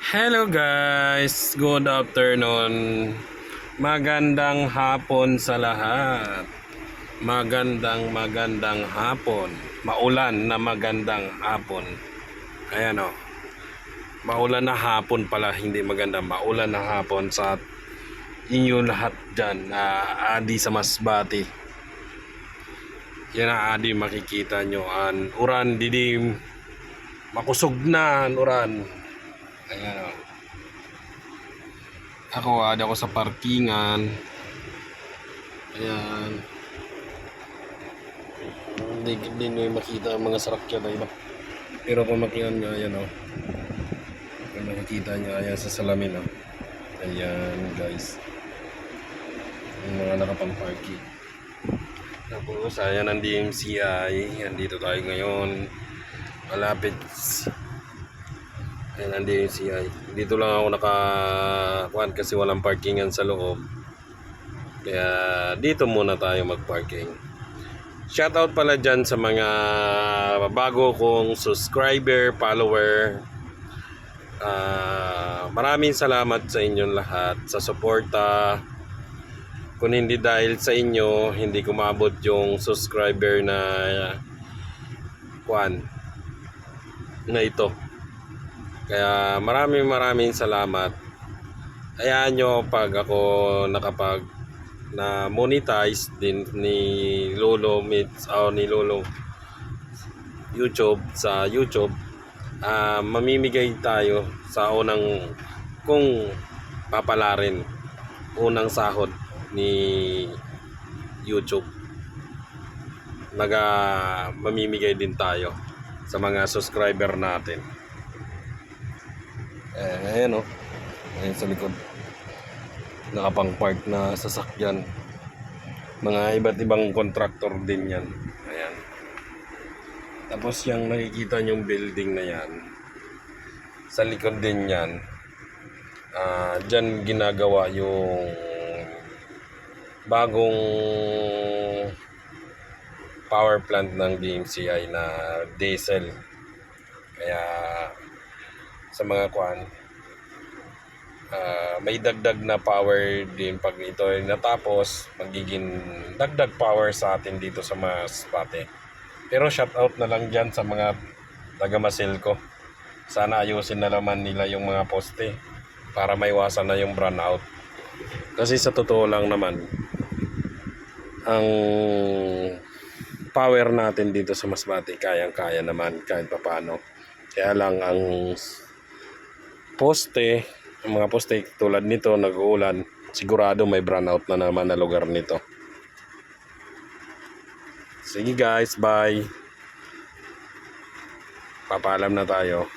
Hello guys, good afternoon. Magandang hapon sa lahat. Magandang hapon. Maulan na magandang hapon. Ayan o. Maulan na hapon pala, hindi maganda. Maulan na hapon sa inyo lahat dyan. Adi sa Masbate. Yan ang adi makikita nyo. Uran didim. Makusog na uran. Ayan o. Ada ako sa parkingan. Ayan. Hindi nyo makita ang mga sarakyan na iba. Pero kung makita nyo, ayan o. Kung makikita nyo, ayan sa salamin o. Ayan guys. Yung mga nakapang-parking. Tapos, ayan ang DMCI. Andito tayo ngayon. Malapit. Ayan ang DMCI. Dito lang ako nakakuan kasi walang parkingan sa loob. Kaya dito muna tayo mag-parking. Shoutout pala dyan sa mga bago kong subscriber, follower. Maraming salamat sa inyong lahat sa suporta. Kung hindi dahil sa inyo, hindi kumabot yung subscriber na ito. Kaya maraming salamat. Hayaan nyo pag ako nakapag na monetize din ni Lolo Meets o ni Lolo YouTube sa YouTube, mamimigay tayo sa unang kung papalarin unang sahod ni YouTube. Mamimigay din tayo sa mga subscriber natin. Ayan o. Ayan sa likod. Nakapang-park na sasakyan. Mga iba't ibang kontraktor din yan. Ayan. Tapos yung nakikita nyong building na yan, sa likod din yan, dyan ginagawa yung bagong power plant ng DMCI na diesel. Kaya sa mga may dagdag na power din pag ito ay natapos, magiging dagdag power sa atin dito sa Masbate. Pero shout out na lang dyan sa mga taga Masilco. Sana ayusin na naman nila yung mga poste para maiwasan na yung brownout. Kasi sa totoo lang naman, ang power natin dito sa Masbate kayang-kaya naman kahit papaano. Kaya lang ang poste, ang mga poste tulad nito nag-uulan, sigurado may brownout na naman na lugar nito. Sige guys, bye. Papaalam na tayo.